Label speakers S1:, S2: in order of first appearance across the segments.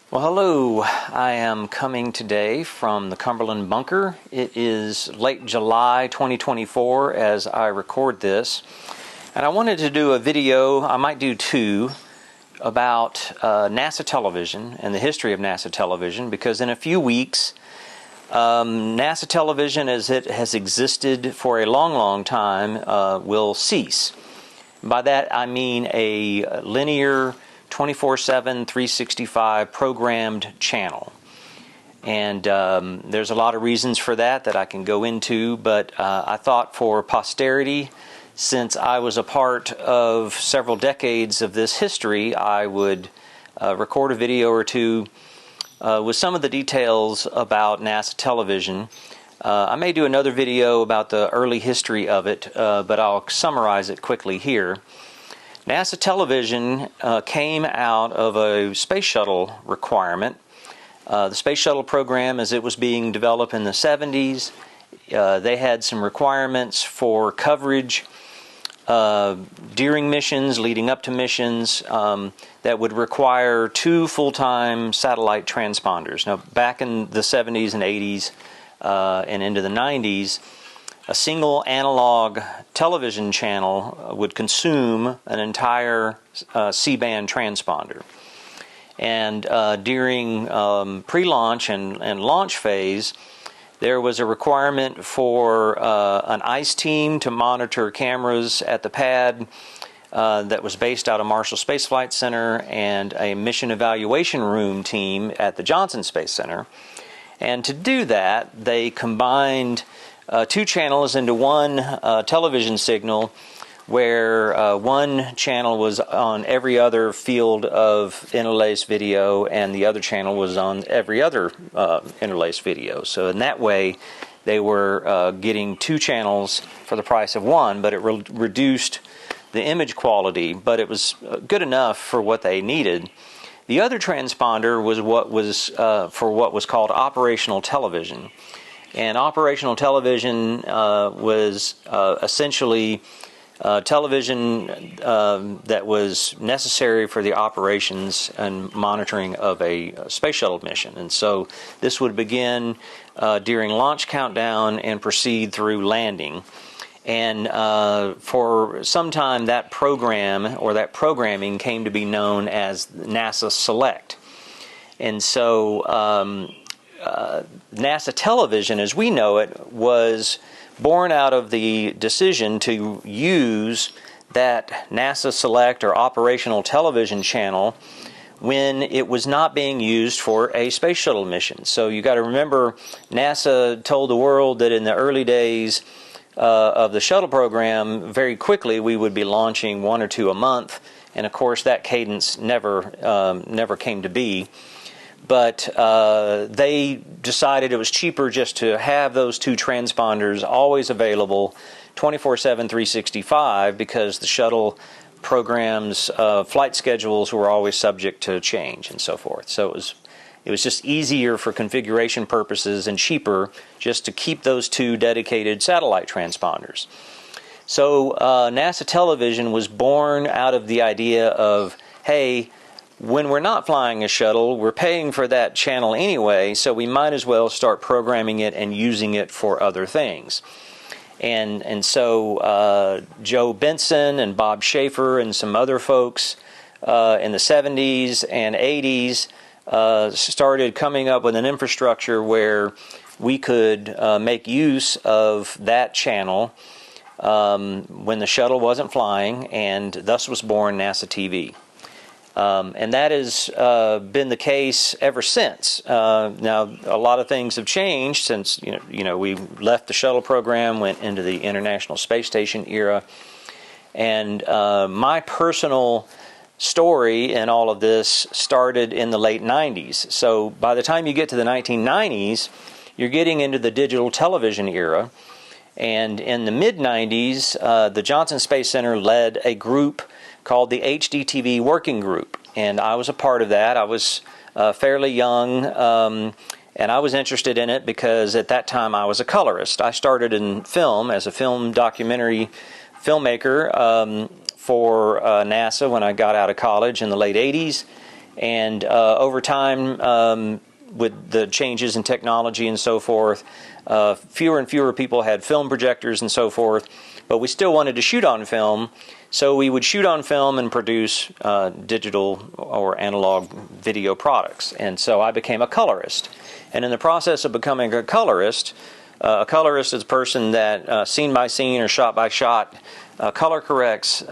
S1: Well, hello. I am coming today from the Cumberland Bunker. It is late July 2024 as I record this. And I wanted to do a video, I might do two, about NASA television and the history of NASA television, because in a few weeks, NASA television as it has existed for a long, long time will cease. By that I mean a linear 24/7, 365 programmed channel. And there's a lot of reasons for that I can go into, but I thought for posterity, since I was a part of several decades of this history, I would record a video or two with some of the details about NASA television. I may do another video about the early history of it, but I'll summarize it quickly here. NASA television came out of a space shuttle requirement. The space shuttle program, as it was being developed in the 70s, they had some requirements for coverage during missions, leading up to missions, that would require two full-time satellite transponders. Now, back in the 70s and 80s and into the 90s, a single analog television channel would consume an entire C-band transponder. And during pre-launch and launch phase, there was a requirement for an ICE team to monitor cameras at the pad that was based out of Marshall Space Flight Center, and a mission evaluation room team at the Johnson Space Center. And to do that, they combined two channels into one television signal, where one channel was on every other field of interlaced video and the other channel was on every other interlaced video. So in that way, they were getting two channels for the price of one, but it reduced the image quality, but it was good enough for what they needed. The other transponder was for what was called operational television. And operational television was essentially television that was necessary for the operations and monitoring of a space shuttle mission. And so this would begin during launch countdown and proceed through landing. And for some time, that program or that programming came to be known as NASA Select. And so NASA television, as we know it, was born out of the decision to use that NASA Select or operational television channel when it was not being used for a space shuttle mission. So you got to remember, NASA told the world that in the early days of the shuttle program, very quickly we would be launching one or two a month, and of course that cadence never came to be. But they decided it was cheaper just to have those two transponders always available 24/7, 365, because the shuttle program's flight schedules were always subject to change and so forth. So it was just easier for configuration purposes and cheaper just to keep those two dedicated satellite transponders. So NASA television was born out of the idea of, hey, when we're not flying a shuttle, we're paying for that channel anyway, so we might as well start programming it and using it for other things. And so Joe Benson and Bob Schaefer and some other folks in the 70s and 80s started coming up with an infrastructure where we could make use of that channel when the shuttle wasn't flying, and thus was born NASA TV. And that has been the case ever since. Now, a lot of things have changed since we left the shuttle program, went into the International Space Station era. And my personal story in all of this started in the late 90s. So by the time you get to the 1990s, you're getting into the digital television era. And in the mid-90s, the Johnson Space Center led a group called the HDTV Working Group, and I was a part of that. I was fairly young, and I was interested in it because at that time I was a colorist. I started in film as a film documentary filmmaker for NASA when I got out of college in the late 80s, And over time, with the changes in technology and so forth, fewer and fewer people had film projectors and so forth, but we still wanted to shoot on film, so we would shoot on film and produce digital or analog video products. And so I became a colorist. And in the process of becoming a colorist is a person that scene by scene or shot by shot color corrects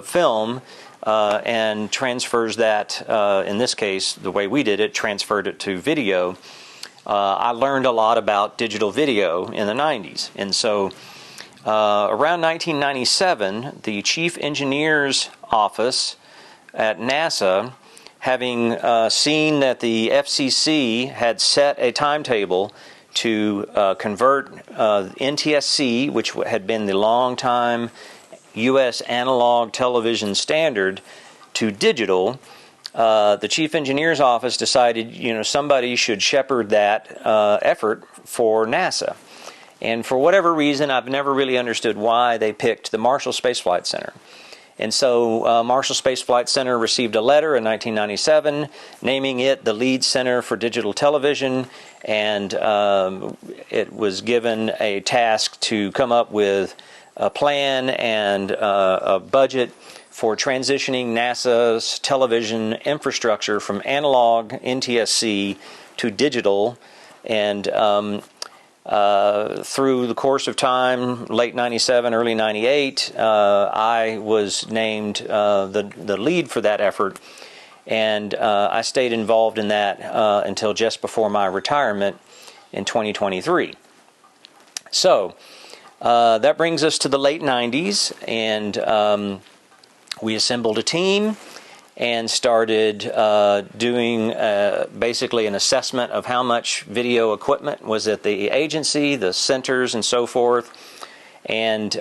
S1: film and transfers that, in this case, the way we did it, transferred it to video. I learned a lot about digital video in the 90s. And so around 1997, the chief engineer's office at NASA, having seen that the FCC had set a timetable to convert NTSC, which had been the long-time U.S. analog television standard, to digital, the chief engineer's office decided, somebody should shepherd that effort for NASA. And for whatever reason, I've never really understood why they picked the Marshall Space Flight Center. And so Marshall Space Flight Center received a letter in 1997 naming it the lead center for digital television, and it was given a task to come up with a plan and a budget for transitioning NASA's television infrastructure from analog NTSC to digital. And through the course of time, late 97, early 98, I was named the lead for that effort, and I stayed involved in that until just before my retirement in 2023. So that brings us to the late 90s, and we assembled a team and started doing basically an assessment of how much video equipment was at the agency, the centers, and so forth. And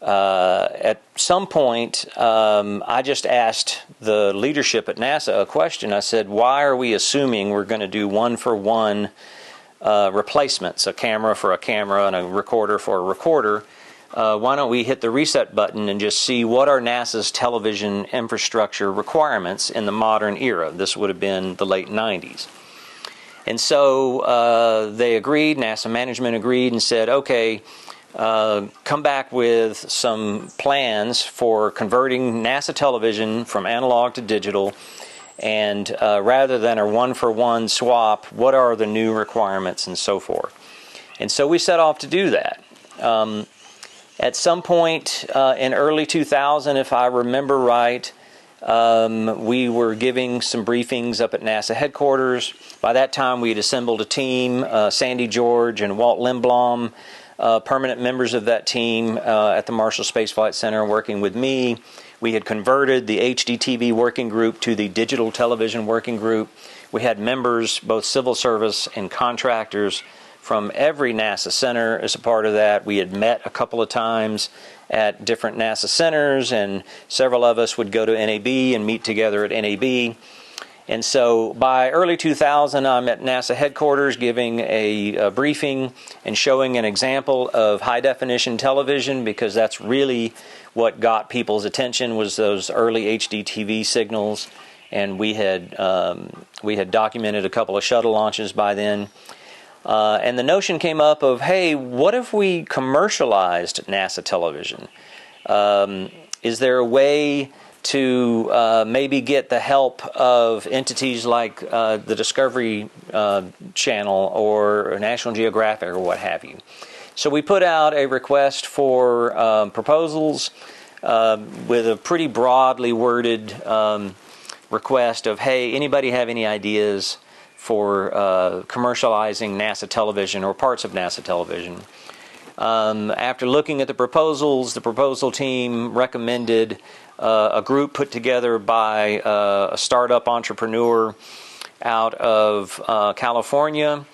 S1: at some point, I just asked the leadership at NASA a question. I said, why are we assuming we're going to do one-for-one replacements, a camera for a camera and a recorder for a recorder? Why don't we hit the reset button and just see what are NASA's television infrastructure requirements in the modern era? This would have been the late 90s. And so they agreed, NASA management agreed and said, okay, come back with some plans for converting NASA television from analog to digital, and rather than a one-for-one swap, what are the new requirements and so forth. And so we set off to do that. At some point in early 2000, if I remember right, we were giving some briefings up at NASA headquarters. By that time, we had assembled a team, Sandy George and Walt Lindblom, permanent members of that team at the Marshall Space Flight Center working with me. We had converted the HDTV working group to the digital television working group. We had members, both civil service and contractors, from every NASA center as a part of that. We had met a couple of times at different NASA centers, and several of us would go to NAB and meet together at NAB. And so by early 2000, I'm at NASA headquarters giving a briefing and showing an example of high-definition television, because that's really what got people's attention, was those early HDTV signals. And we had documented a couple of shuttle launches by then. And the notion came up of, hey, what if we commercialized NASA television? Is there a way to maybe get the help of entities like the Discovery Channel or National Geographic or what have you? So we put out a request for proposals with a pretty broadly worded request of, hey, anybody have any ideas for commercializing NASA television or parts of NASA television? After looking at the proposals, the proposal team recommended a group put together by a startup entrepreneur out of California,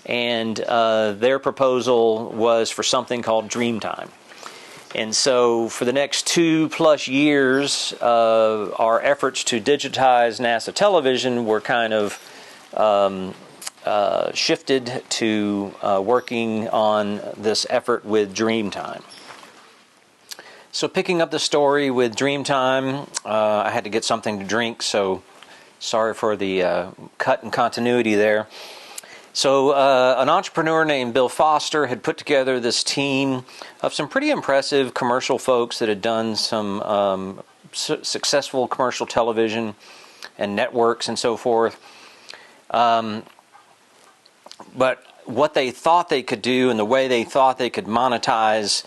S1: and their proposal was for something called Dreamtime. And so for the next 2+ years, our efforts to digitize NASA television were kind of shifted to working on this effort with Dreamtime. So picking up the story with Dreamtime, I had to get something to drink, so Sorry for the cut in continuity there. So an entrepreneur named Bill Foster had put together this team of some pretty impressive commercial folks that had done some successful commercial television and networks and so forth. But what they thought they could do and the way they thought they could monetize,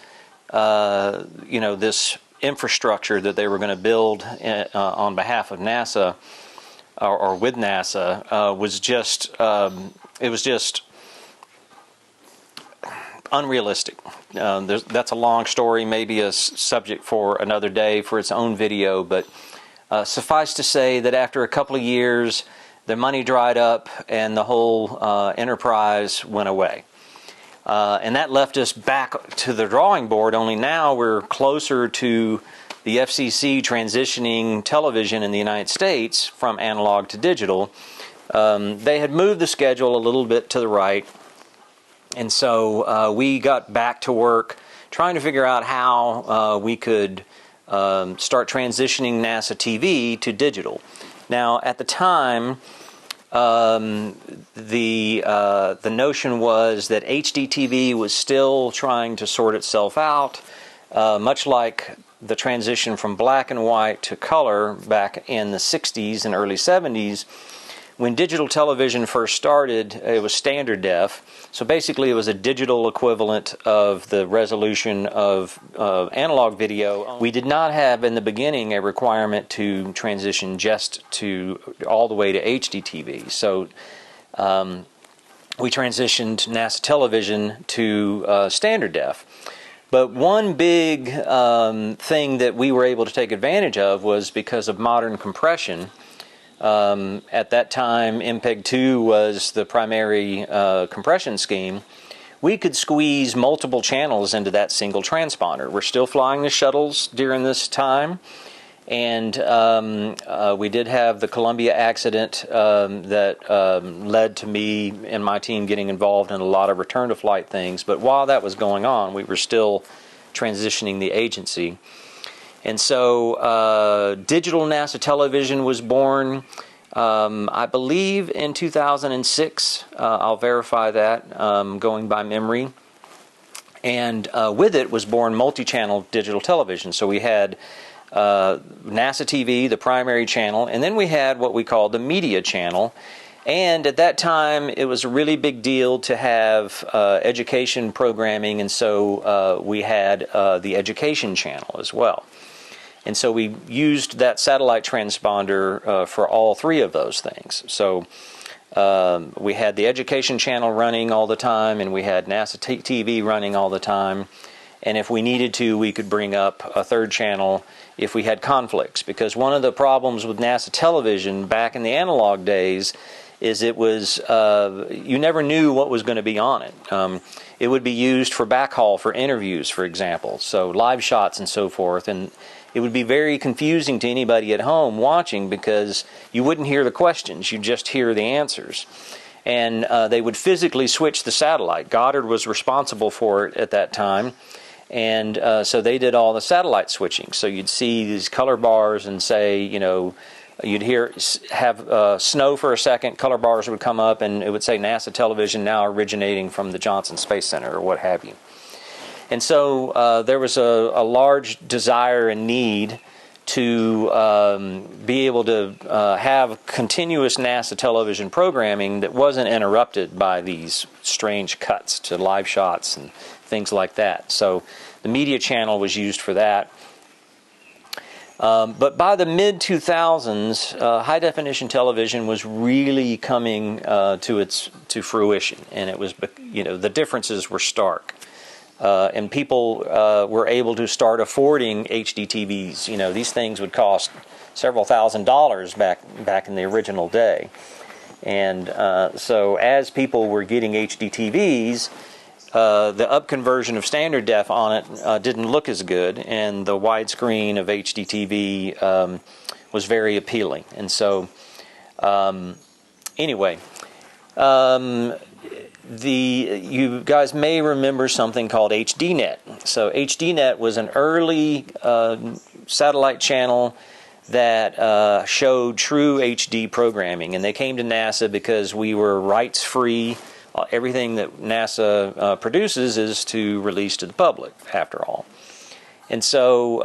S1: this infrastructure that they were going to build on behalf of NASA or with NASA was just unrealistic. That's a long story, maybe a subject for another day for its own video, but suffice to say that after a couple of years, the money dried up and the whole enterprise went away. And that left us back to the drawing board, only now we're closer to the FCC transitioning television in the United States from analog to digital. They had moved the schedule a little bit to the right, and so we got back to work trying to figure out how we could start transitioning NASA TV to digital. Now, at the time, the notion was that HDTV was still trying to sort itself out, much like the transition from black and white to color back in the 60s and early 70s. When digital television first started, it was standard def. So basically it was a digital equivalent of the resolution of analog video. We did not have in the beginning a requirement to transition just to all the way to HDTV. So we transitioned NASA television to standard def. But one big thing that we were able to take advantage of was because of modern compression. At that time, MPEG-2 was the primary compression scheme. We could squeeze multiple channels into that single transponder. We're still flying the shuttles during this time, and we did have the Columbia accident that led to me and my team getting involved in a lot of return-to-flight things. But while that was going on, we were still transitioning the agency. And so digital NASA television was born, I believe, in 2006. I'll verify that, going by memory. And with it was born multi-channel digital television. So we had NASA TV, the primary channel, and then we had what we called the media channel. And at that time, it was a really big deal to have education programming, and so we had the education channel as well. And so we used that satellite transponder for all three of those things. So we had the education channel running all the time, and we had NASA TV running all the time. And if we needed to, we could bring up a third channel if we had conflicts. Because one of the problems with NASA television back in the analog days is it was, you never knew what was going to be on it. It would be used for backhaul for interviews, for example, so live shots and so forth. And it would be very confusing to anybody at home watching because you wouldn't hear the questions, you'd just hear the answers. And they would physically switch the satellite. Goddard was responsible for it at that time. And so they did all the satellite switching. So you'd see these color bars and say, you'd have snow for a second, color bars would come up, and it would say NASA television now originating from the Johnson Space Center or what have you. And so there was a large desire and need to be able to have continuous NASA television programming that wasn't interrupted by these strange cuts to live shots and things like that. So the media channel was used for that. But by the mid-2000s, high-definition television was really coming to fruition, and it was, the differences were stark. And people were able to start affording HD TVs. These things would cost several $1,000s back in the original day. And so as people were getting HD TVs, the upconversion of standard def on it didn't look as good, and the widescreen of HD TV was very appealing. And so, anyway, you guys may remember something called HDNet. So HDNet was an early satellite channel that showed true HD programming, and they came to NASA because we were rights-free. Everything that NASA produces is to release to the public, after all. And so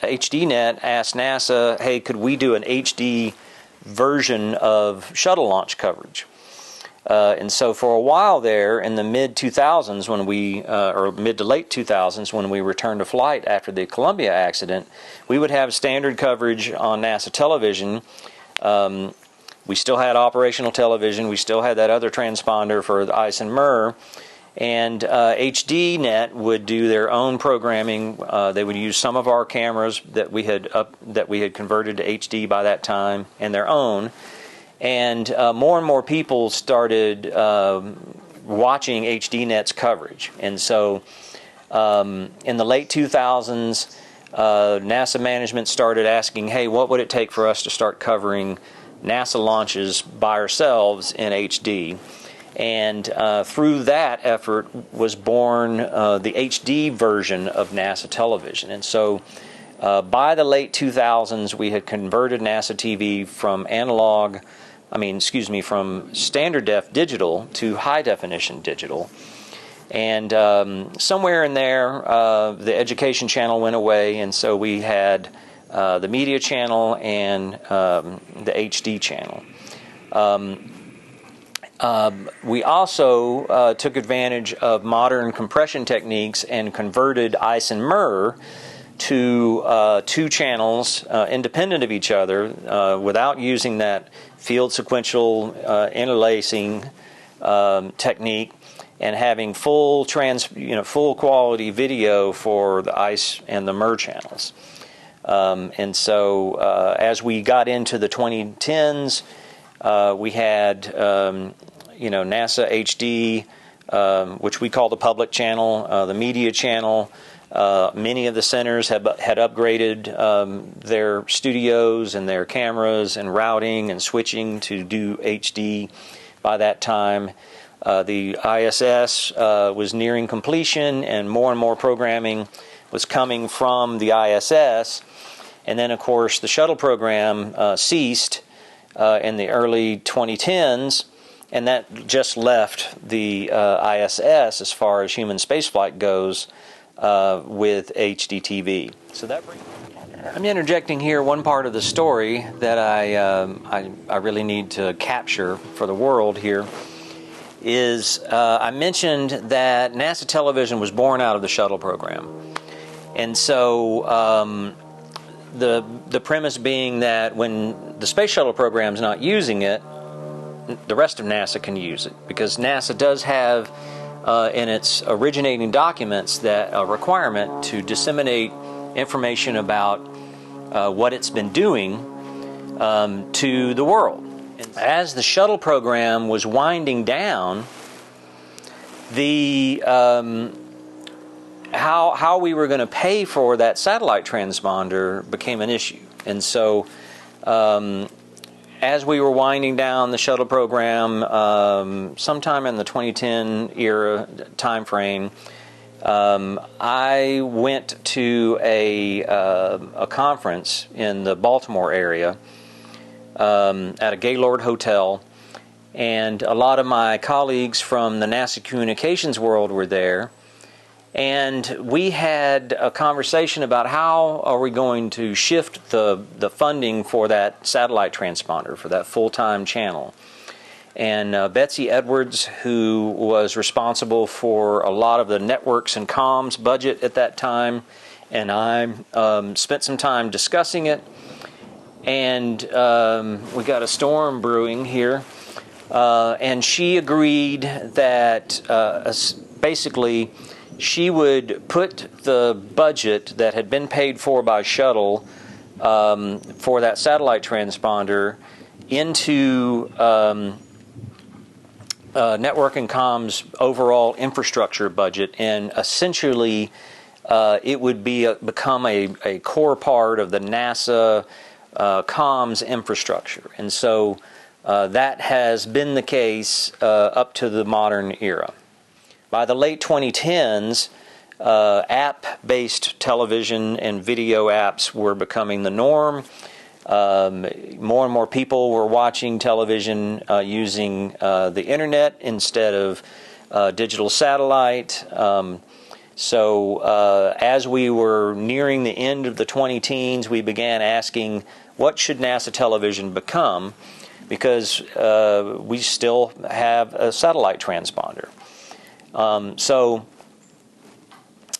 S1: HDNet asked NASA, hey, could we do an HD version of shuttle launch coverage? And so for a while there, in the mid-2000s, when or mid to late 2000s, when we returned to flight after the Columbia accident, we would have standard coverage on NASA television. We still had operational television. We still had that other transponder for the ICE and MER. And HDNet would do their own programming. They would use some of our cameras that we had converted to HD by that time, and their own. And more people started watching HDNet's coverage. And so in the late 2000s, NASA management started asking, hey, what would it take for us to start covering NASA launches by ourselves in HD? And through that effort was born the HD version of NASA television. And so by the late 2000s, we had converted NASA TV from from standard def digital to high definition digital. And somewhere in there, the education channel went away, and so we had the media channel and the HD channel. We also took advantage of modern compression techniques and converted ICE and MER to two channels independent of each other without using that field sequential interlacing technique, and having full quality video for the ICE and the MER channels. And so as we got into the 2010s, we had NASA HD, which we call the public channel, the media channel. Many of the centers had upgraded their studios and their cameras and routing and switching to do HD by that time. The ISS was nearing completion, and more programming was coming from the ISS. And then, of course, the shuttle program ceased in the early 2010s, and that just left the ISS as far as human spaceflight goes with HDTV. So that I'm interjecting here one part of the story that I really need to capture for the world here. Is I mentioned that NASA television was born out of the shuttle program, and so the premise being that when the space shuttle program is not using it, the rest of NASA can use it, because NASA does have in its originating documents that a requirement to disseminate information about what it's been doing to the world. As the shuttle program was winding down, the how we were going to pay for that satellite transponder became an issue. And so as we were winding down the shuttle program, sometime in the 2010 era time frame, I went to a conference in the Baltimore area at a Gaylord Hotel, and a lot of my colleagues from the NASA communications world were there, and we had a conversation about how are we going to shift the funding for that satellite transponder, for that full-time channel. And Betsy Edwards, who was responsible for a lot of the networks and comms budget at that time, and I spent some time discussing it. And we got a storm brewing here, and she agreed that basically she would put the budget that had been paid for by shuttle for that satellite transponder into network and comms overall infrastructure budget, and essentially it would become a core part of the NASA comms infrastructure. And so that has been the case up to the modern era. By the late 2010s, app-based television and video apps were becoming the norm. More and more people were watching television using the internet instead of digital satellite. So as we were nearing the end of the 20-teens, we began asking, what should NASA television become? Because we still have a satellite transponder.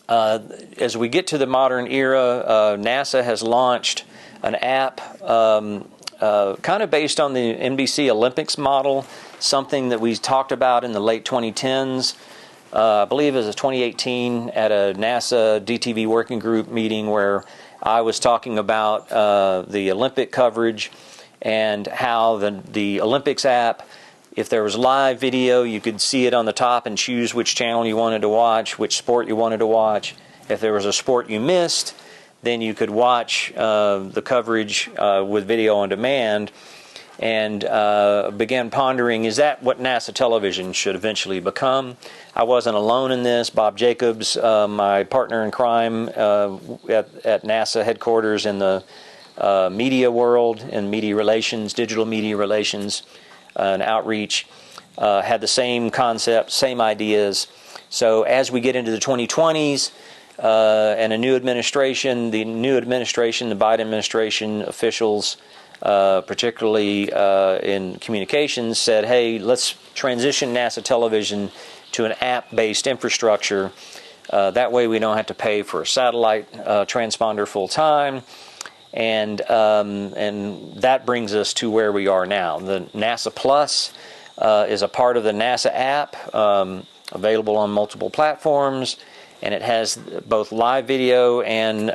S1: As we get to the modern era, NASA has launched an app kind of based on the NBC Olympics model, something that we talked about in the late 2010s. I believe it was 2018 at a NASA DTV working group meeting where I was talking about the Olympic coverage and how the Olympics app, if there was live video, you could see it on the top and choose which channel you wanted to watch, which sport you wanted to watch. If there was a sport you missed, then you could watch the coverage with video on demand, and began pondering, is that what NASA television should eventually become? I wasn't alone in this. Bob Jacobs, my partner in crime at NASA headquarters in the media world, in media relations, digital media relations, and outreach, had the same concepts, same ideas. So as we get into the 2020s and a new administration, the Biden administration officials, particularly in communications, said, hey, let's transition NASA television to an app-based infrastructure. That way we don't have to pay for a satellite transponder full-time. And that brings us to where we are now. The NASA Plus is a part of the NASA app, available on multiple platforms, and it has both live video and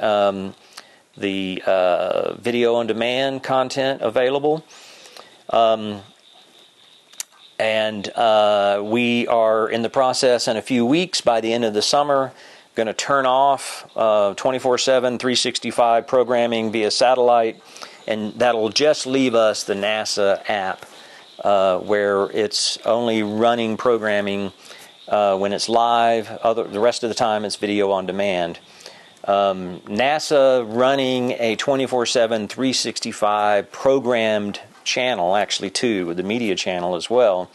S1: the video on demand content available. We are in the process in a few weeks, by the end of the summer, going to turn off 24/7, 365 programming via satellite, and that'll just leave us the NASA app, where it's only running programming when it's live. The rest of the time it's video on demand. NASA running a 24/7, 365 programmed channel, actually two, with the media channel as well,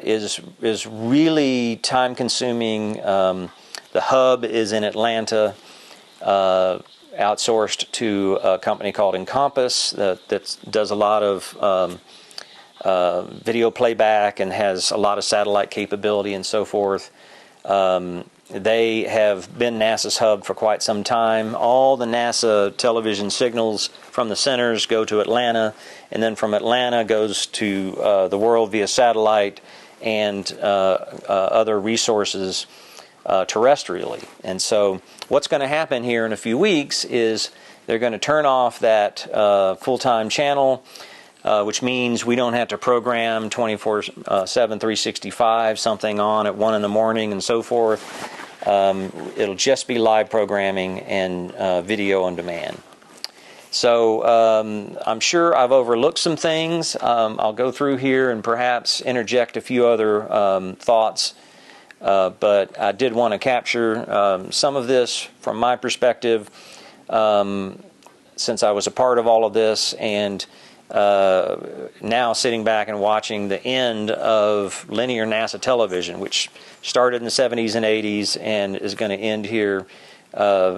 S1: is really time consuming. The hub is in Atlanta, outsourced to a company called Encompass that does a lot of video playback and has a lot of satellite capability and so forth. They have been NASA's hub for quite some time. All the NASA television signals from the centers go to Atlanta, and then from Atlanta goes to the world via satellite and other resources terrestrially. And so what's going to happen here in a few weeks is they're going to turn off that full-time channel, which means we don't have to program 24/7, 365, something on at 1 in the morning and so forth. It'll just be live programming and video on demand. So I'm sure I've overlooked some things. I'll go through here and perhaps interject a few other thoughts. But I did want to capture some of this from my perspective, since I was a part of all of this, and now sitting back and watching the end of linear NASA television, which started in the 70s and 80s and is going to end here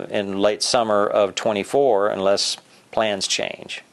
S1: in late summer of 24 unless plans change.